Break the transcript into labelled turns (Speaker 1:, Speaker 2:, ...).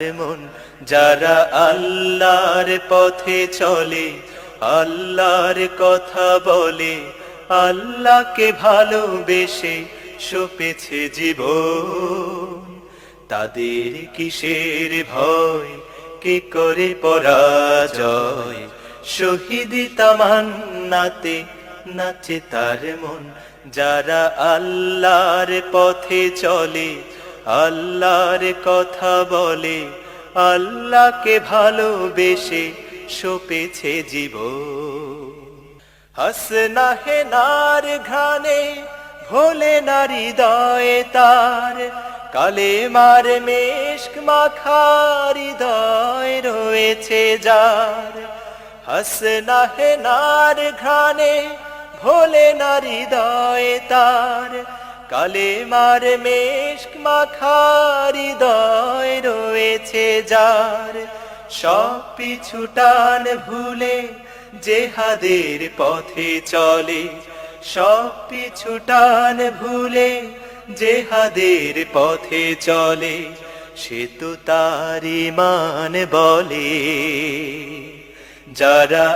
Speaker 1: মন যারা আল্লাহর পথে চলে, আল্লাহর কথা বলে, আল্লাহকে ভালোবেসে সপেছে জীবন, তাদের কিসের ভয়, কে করে পরাজয়, শহীদি তামান্নাতে নাচে তার মন। যারা আল্লাহর পথে চলে, আল্লাহর কথা বলে, আল্লাহকে ভালোবেসে সপেছে জীবন। হাসনা হেনার ঘ্রাণে ভোলে না হৃদয়ে তার, কালেমার মেশক মাখা হৃদয় রয়েছে যার। হাসনা হেনার ঘ্রাণে ভোলে না হৃদয়ে তার, কালেমার মেশক মাখা হৃদয় রয়েছে যার। সব পিছু টান ভুলে জেহাদের পথে চলে, সব পিছু টান ভুলে জেহাদের পথে চলে, সে তো তার ঈমান বলে। যারা